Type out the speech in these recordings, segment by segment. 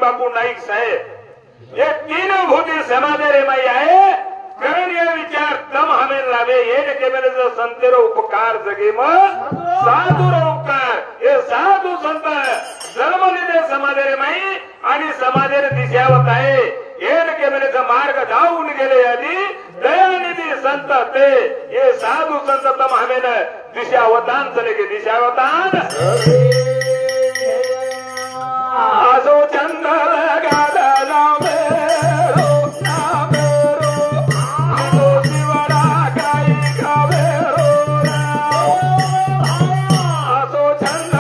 बापू नाईक साहेब हे तीन भूती समाधे माई आहे करण ये विचार तम हमें लावे ये के मेरे जो संतेरो उपकार जगे मग साधू उपकार हे साधू संत जन्म लिदे समाधे माई आणि समाधे दिशावत आहे ये के मेरे जो मार्ग धावून गेले आधी दयानिधी संत ते ये साधू संत तम हमें दिशावतान चले गे दिशावतान आजो चंद गादा नामेरो नामेरो आजो शिवरा गाई गावेरो आजो चंद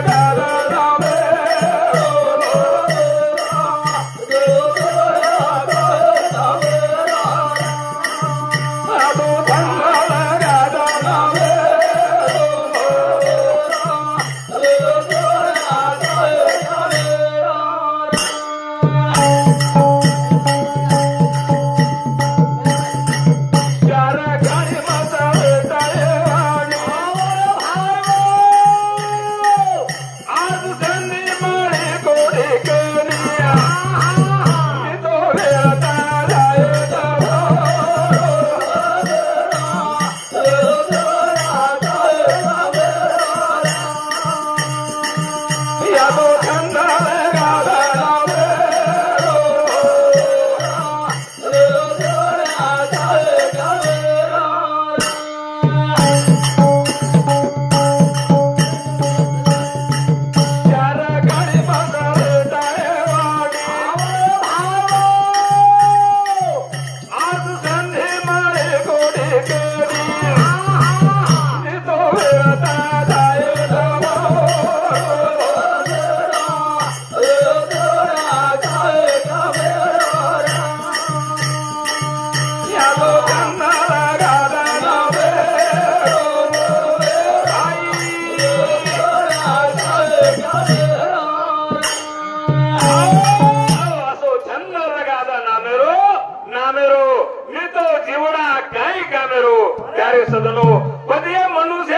गादा नामेरो आजो चंद गादा नामेरो सदनो पदे मनुष्य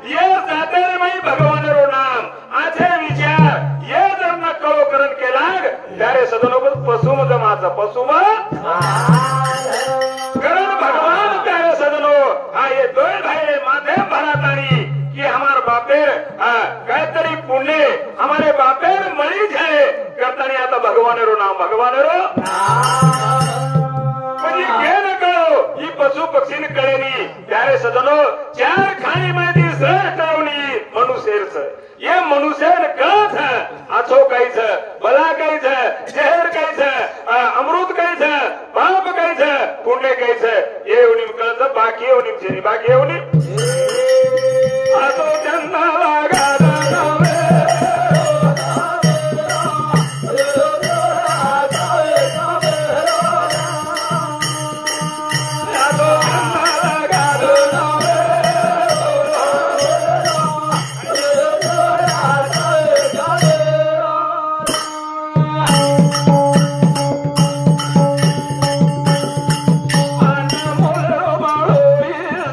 ये साधन मई भगवान रो नाम आछे विचार ये जर न कळो करण केला त्यारे सदनो पशुम जमाचा पशुम करण भगवान त्यारे सदनो हा ये दोन भाई माथे भरातानी कि हमार बापेर काहीतरी पुण्य हमारे बापेर मळी झाले करतानी आता भगवान रो नाम भगवान रो पशु पक्षी ने कळेनी त्यारे सदनो चार खाणी मध्ये श्रेष्ठवणी मनुष्य ये मनुष्य कळत आछो काहीच बला काहीच जहर काहीच अमृत काहीच पाप काहीच पुण्य काहीच ये उनिम कळत बाकी उनिम छेनी बाकी उनिम आतो चंदा गादा नामे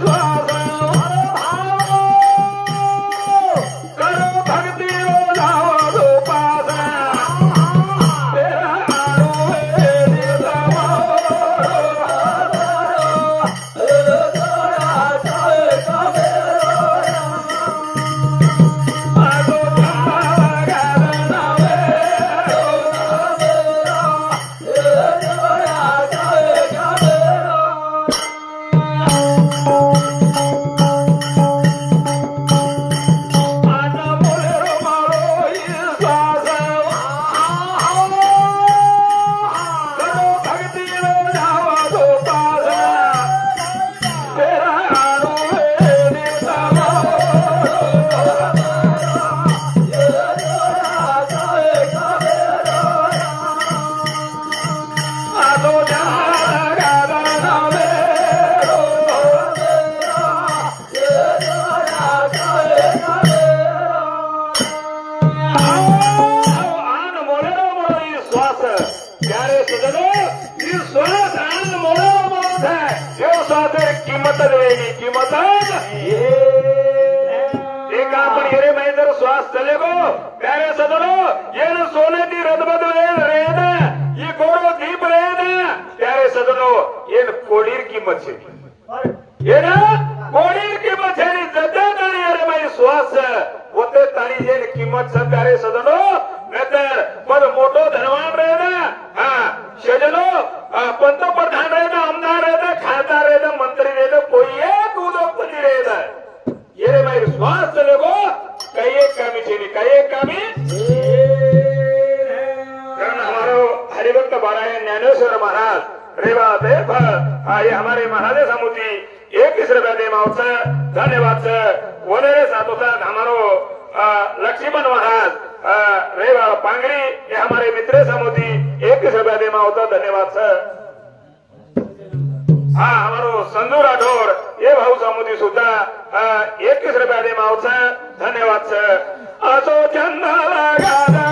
स्वाहा देवेनी किंमत एक आपण येरे मैं जर श्वास चले गो प्यारे सदनो ये न सोने की रदबद रेद ये गोरो दीप रेद प्यारे सदनो ये कोडीर किंमत छे ये ना कोडीर किंमत छे नी जते ताणी येरे मैं श्वास होते ताणी जे किंमत छे प्यारे सदनो नतर पर मोटो धनवान रेद हां सजनो पंतप्रधान रेद आमदार रेद खासदार रेद मंत्री रेद कोई एक उद्योगपति रेद ये रे मैं श्वास चले गो कई एक कामी छेनी कई एक कामी कारण हमारो हरिभक्त बारायण ज्ञानेश्वर महाराज रेवा देव ये हमारे महाराज समुची एक रुपया दे मावच धन्यवाद वनेरे साथों साथ हमारो लक्ष्मण महाराज रेवा पांगरी ये हमारे मित्र समुची एक रुपया दे मावच धन्यवाद हा हमारो संजू राठोड ये भाऊ समुदी सुद्धा 21 रुपया दे मावच धन्यवाद असो चंदाला गादा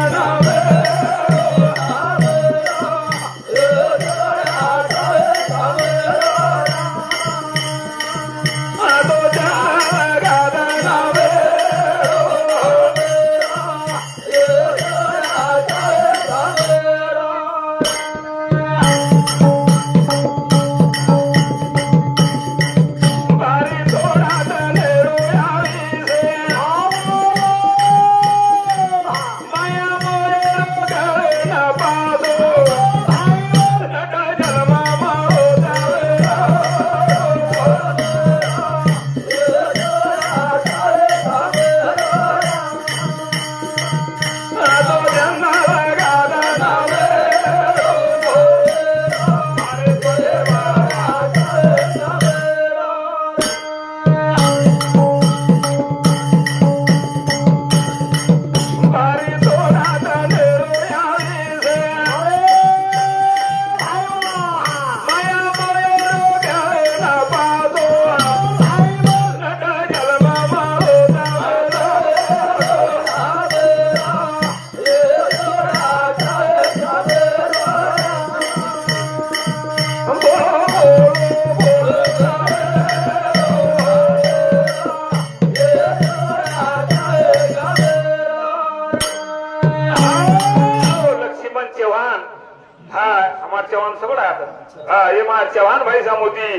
चव्हाण भाई सामोती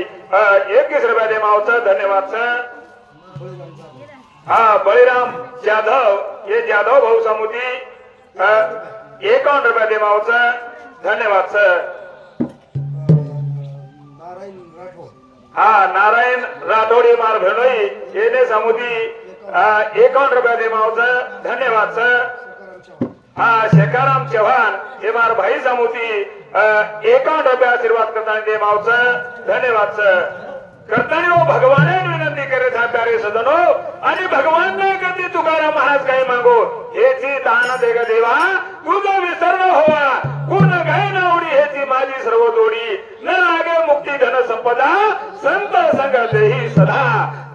21 रुपया दे मावच धन्यवाद बळीराम जाधव ये जाधव भाऊ सामोती 51 रुपया दे मावच धन्यवाद नारायण राठोडी मार भेणोई येने सामोती 51 रुपया दे मावच धन्यवाद शेखाराम चव्हाण हे मार भाई सामोती 51 रुपया आशीर्वाद करता दे मावच धन्यवाद करताना वो भगवान विनंती करे था प्यारे सदनो आणि भगवान ने कधी तुकाराम महाराज काही मागो हेची दान देग देवा तुझा विसर न होवा कोण गाय न उडी हेची माझी सर्व जोडी न लागे मुक्ती धन संपदा संत संगत ही सदा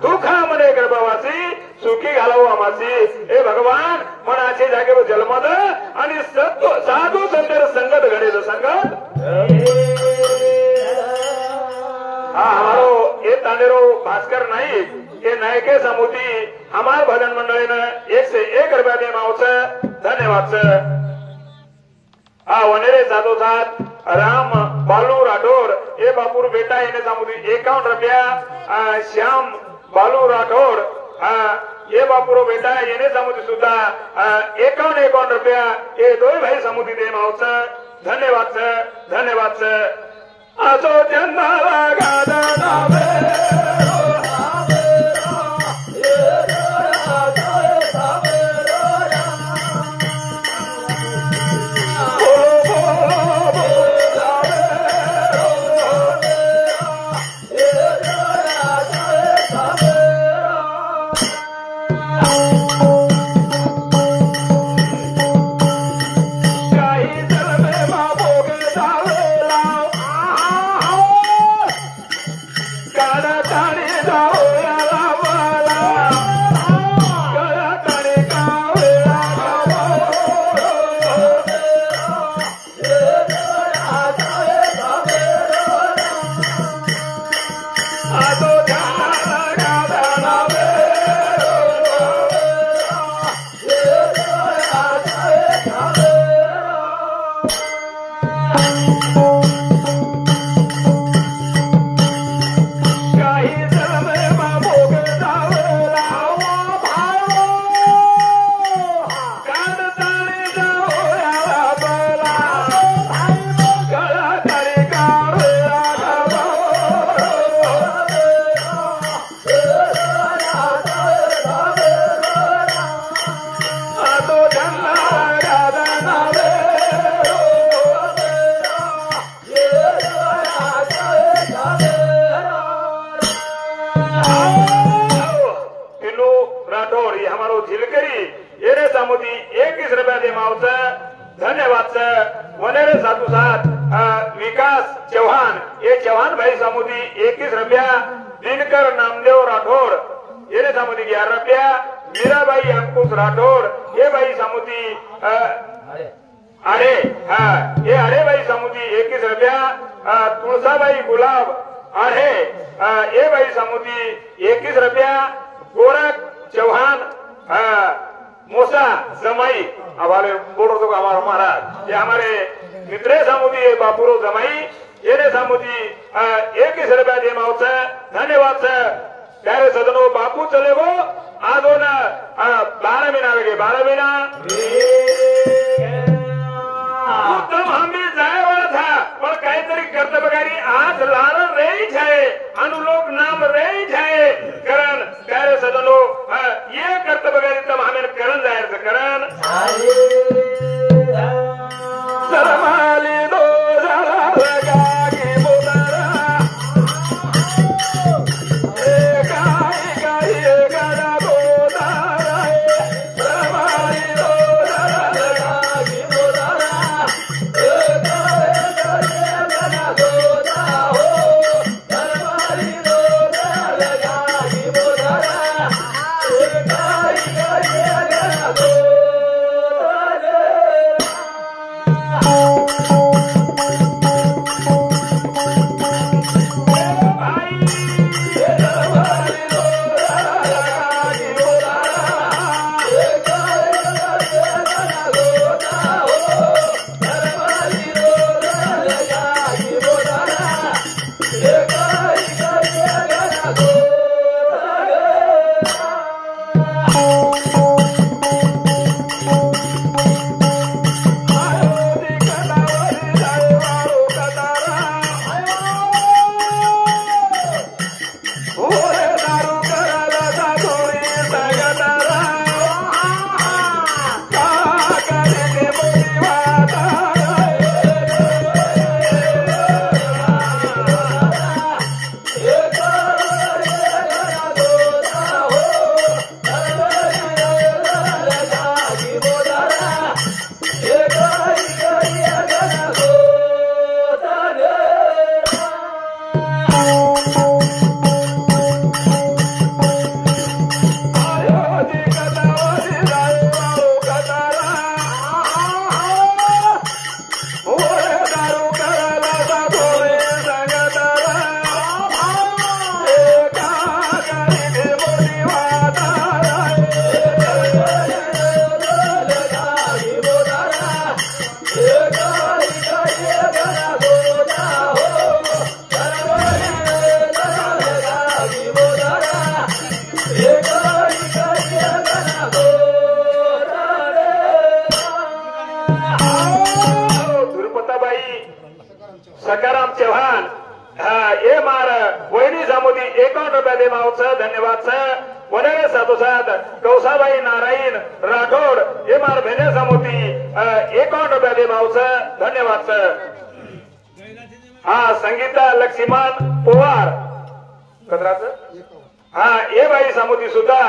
दुखा मने गर्भवासी सुखी घालावो आमाची हे भगवान मनाचे जागेवर जन्मद आणि साधू संतर संगत घडेल संगत हमारो ये तांडेरो भास्कर नाईक ये नायके समुती हमार भजन मंडळीने 101 रुपया दे मावच धन्यवाद वनेरे साधो साथ राम बालू राठोड ये बापूर बेटा येने समुती 51 रुपया श्याम बालू राठोड ये बापूरो बेटा येने समुती सुद्धा 51 रुपया ये दोन भाई समुती दे मावच धन्यवाद धन्यवाद असो चंदाला गादा नावे गाना राठौर ये हमारो झिलकरी ये रे सामुदी 21 रुपया दे मावच धन्यवाद सर वनेरे साधु साथ विकास चौहान ये चौहान भाई सामुदी 21 रुपया दिनकर नामदेव राठौर ये रे सामुदी 11 रुपया मीराबाई अंकुश राठौर ये भाई सामुदी अरे हाँ ये अरे भाई सामुदी 21 रुपया तुळसाबाई गुलाब अरे ये भाई सामुदी 21 रुपया गोरख चौहान मोसा जमाई हमारे बोल रहे हमारा महाराज ये हमारे मित्र सामुदी बापुरो जमाई ये ने सामुदी 21 रुपया दे मावच धन्यवाद सर प्यारे सदनो बापू चले गो आदो ना 12 महीना लगे 12 महीना तब हम भी जाए वाला था पर काहीतरी कर्तव्यकारी आज लाल रही जाए अनुलोक नाम रही जाए करण प्यारे सदनो ये कर्तव्यकारी तब हमें करण जाए करण सरमाली दो जरा लगा के बोतरा गाई गाई गाना बोतरा सरमाली दो जरा लगा के बोतरा सकाराम चौहान ये मार वहिनी सामुदी 51 रुपया दे मावच धन्यवाद सर वनेरे साधुसाद कौसाबाई नारायण राठौड ये मार भेने सामुदी 51 रुपया दे मावच धन्यवाद सर संगीता लक्ष्मण पवार कदराच ये बाई सामुदी सुद्धा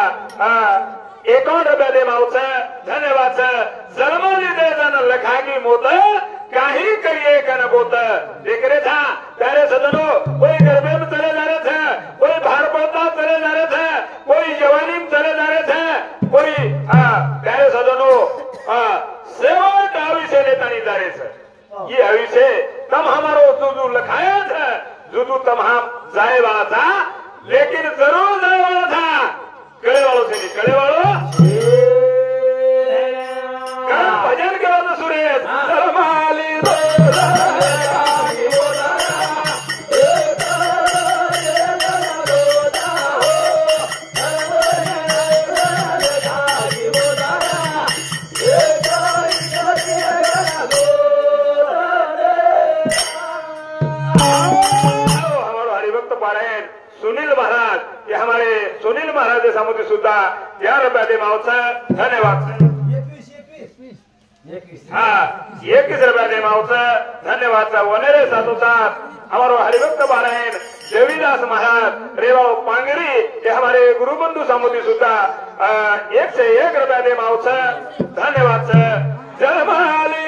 51 रुपया दे मावच धन्यवाद सर जन्मली दे जन लखागी मोत काही करिए का न बोत देख रहे था प्यारे सदनो कोई गरबे में चले जा रहे थे कोई भार पड़ता चले जा रहे थे कोई जवानी में चले जा रहे थे कोई प्यारे सदनो सेवट आवी से लेता नहीं जा रहे थे ये आवी से तम हमारो जुदू लखाया था जुदू तम हम जाए वाला था लेकिन जरूर जाए वाला था कड़े वालों से नहीं कड़े वालों भजन करो तो सुरेश सुनील महाराज ये हमारे सुनील महाराज सामुद्री सुद्धा 11 रुपया दे मावच धन्यवाद हाँ 21 रुपया दे मावसा धन्यवाद सा वनेरे साधु साथ हमारो हरिभक्त पारायण देवीदास महाराज रेवाओ पांगरी ये हमारे गुरु बंधु सामुदी सुता 1 से 1 रुपया दे मावसा धन्यवाद सा जलमाली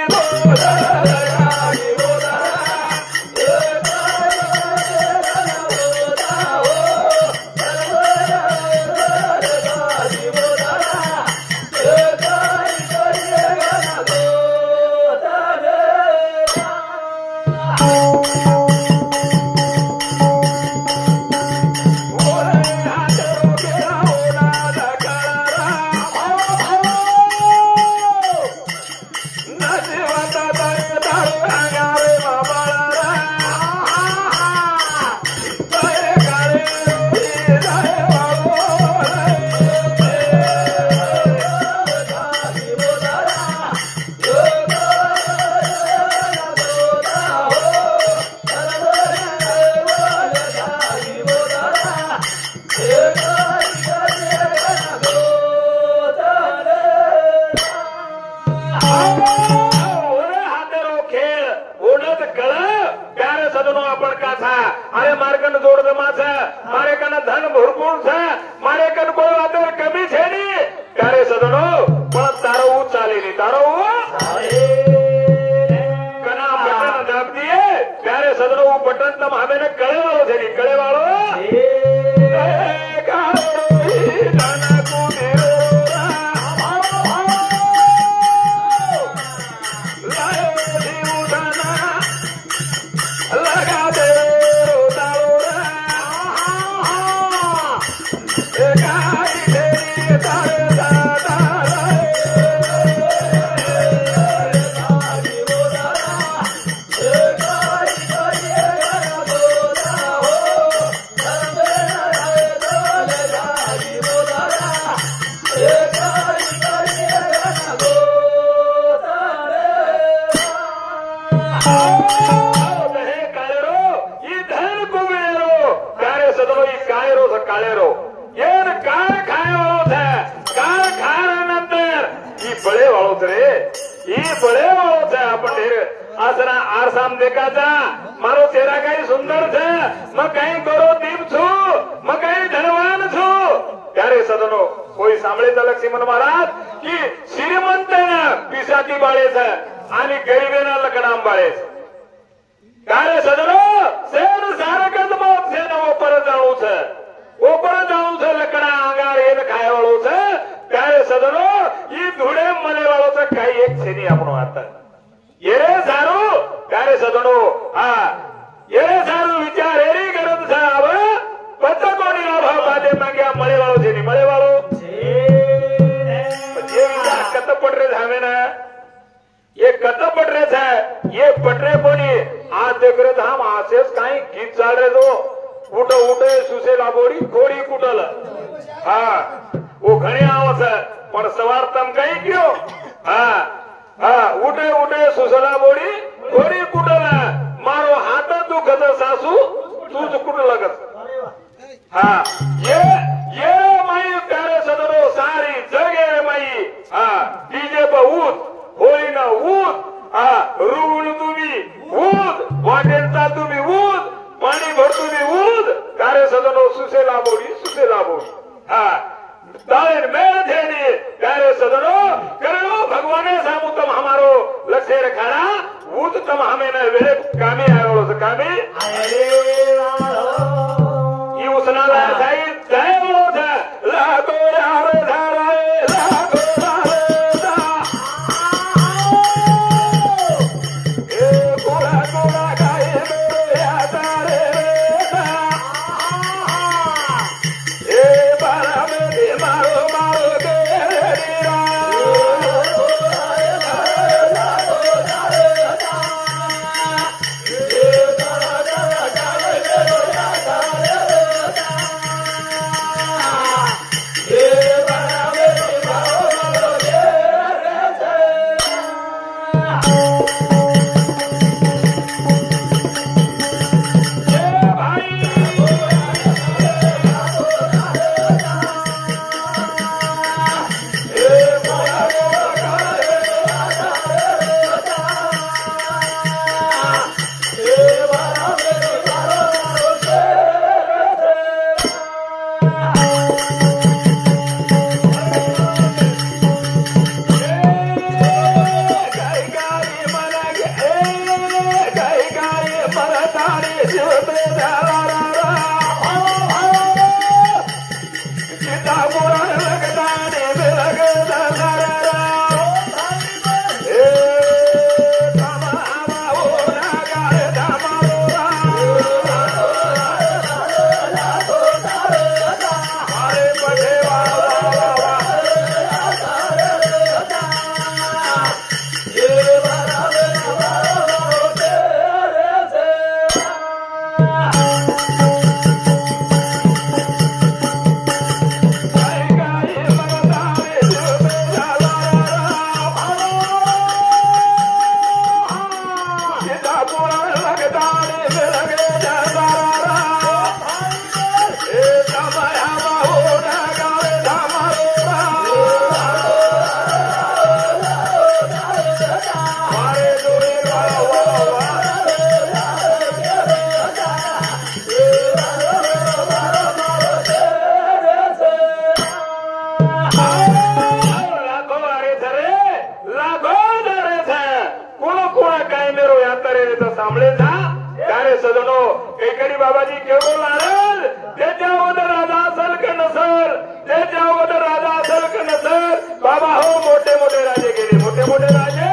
सांभळे जा कार्य सजनो एकडी बाबाजी केवळ नारळ त्याच्या अगोदर राजा असेल का नसेल त्याच्या अगोदर राजा असेल का नसेल बाबा हो मोठे मोठे राजे गेले मोठे मोठे राजे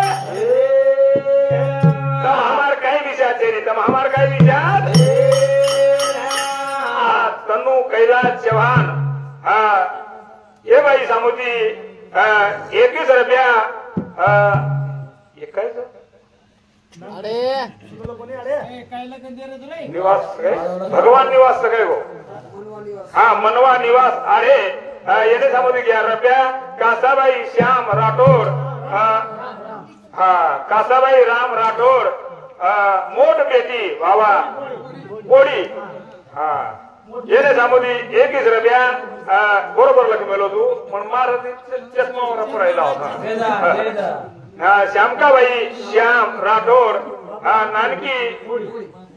तम हमार काही विचार नाही तम हमार काही विचार तनु कैलास चव्हाण ये बाई सामुती 21 रुपया निवास भगवान निवास काय हो हा मनवा निवास अरे येणे सामुती 11 रुपया कासाबाई श्याम राठोड हा कासाबाई राम राठोड मोठ बेटी बाबा कोडी हा येणे सामुदी 21 रुपया बरोबर लक्ष्मीलो तू पण महाराज चष्मा राहिला होता श्यामकाबाई श्याम राठोड नानकी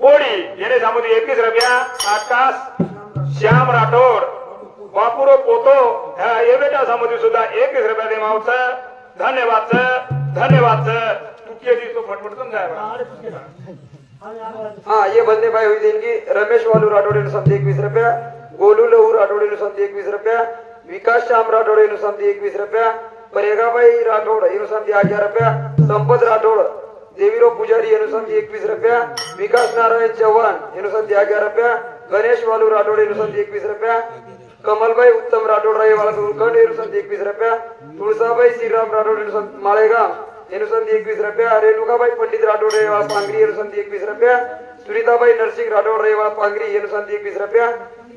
कोडी येणे सामुदी 21 रुपया आकाश श्याम राठोड बापुरो पोतो ये बेटा सामुदी सुद्धा 21 रुपया दे मावचं धन्यवाद धन्यवाद तू केली तो फटफट जाय हाँ ये बंदे भाई हुई देंगी रमेश वालू राठौड़े समझे 21 रुपया गोलू लहू राठौड़े समझे 21 रुपया विकास श्याम राठौड़े समझे 21 रुपया परेगा भाई राठौड़ समझे 11 रुपया संपत राठौड़ देवीरो पुजारी समझे 21 रुपया विकास नारायण चौहान समझे 11 रुपया गणेश वालू राठौड़े समझे 21 रुपया कमल भाई उत्तम राठौड़ रहे वाला उलखंड समझे 21 रुपया तुलसा भाई श्रीराम राठौड़ मालेगांव संधि 21 रुपया रेणुकाबाई पंडित राठौड़ रेवा पांगरी संधि 21 रुपया सुनीताबाई नरसिंह राठौड़ रेवा पांगरी संधि 21 रुपया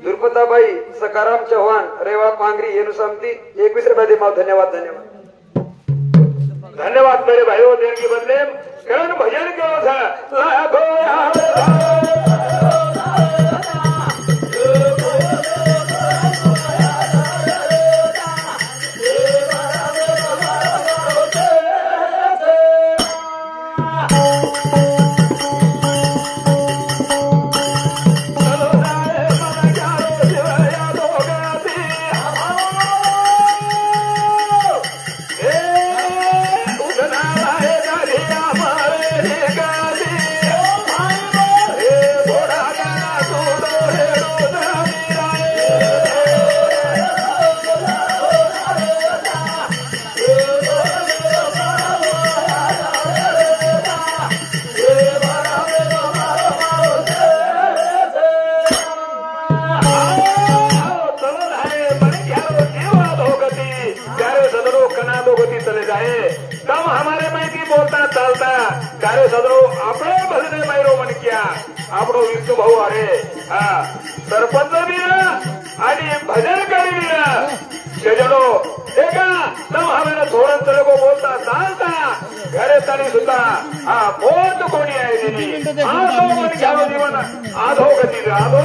दुर्पताबाई सकाराम चौहान रेवा पांगरी संधि 21 रुपया दे धन्यवाद धन्यवाद धन्यवाद मेरे भाइयों देने के बदले करण भजन क्यों था कार्य सदरो आपले भजने मैरो मन किया आपणो विष्णु भाऊ अरे सरपंच आणि भजन करी शेजडो एका तम हमें धोरण चलेगो बोलता चालता घरे तरी सुद्धा बहुत कोणी आहे दिली आधो मन घ्यावं जीवन आधो गती आधो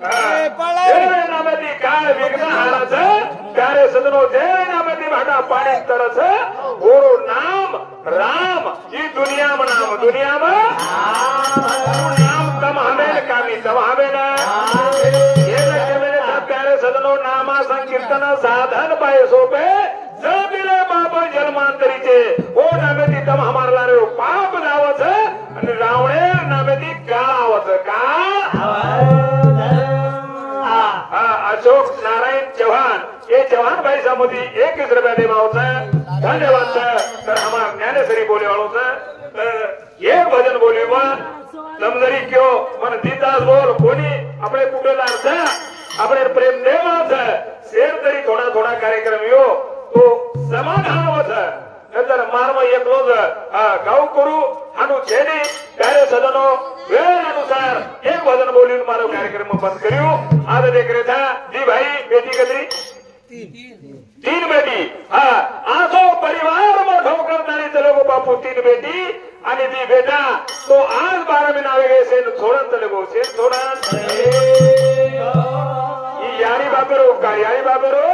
जय नामती काळ विघ्न हाराचं प्यारे सदनो जय नामती भाटा पाणी तरच गोरो नाम राम ही दुनिया में नाम दुनिया में नाम तम हमें कामी तम हमें ना ये मेरे सब प्यारे सदनो नामा संकीर्तन साधन पाए सोपे जबिले बाबा जन्मांतरीचे ओ नामेती तम हमारला रे पाप दावच आणि रावणे नामेती काळावच का अशोक नारायण चौहान ये चौहान भाई सामोदी 21 रुपया देवावच धन्यवाद तर हमार ज्ञानेश्वरी बोले वालों एक भजन बोली समजरी क्यों मन दीदास बोल कोणी अपने कुटुंबला अर्थ अपने प्रेम देवाच शेर तरी थोडा थोडा कार्यक्रम यो तो समाधान होत नंतर मार्म एकलोज गाव करू हानु छेडी प्यारे सदनो वेळानुसार एक भजन बोलून मारो कार्यक्रम बंद करियो आज देख रहे था जी भाई बेटी कदरी तीन बेटी आसो परिवार में ठोकर तारी चलो गो बापू तीन बेटी आणि ती बेटा तो आज 12 में नावे गए सेन छोड़न चले गो सेन छोड़न यारी बापेरो का यारी बापेरो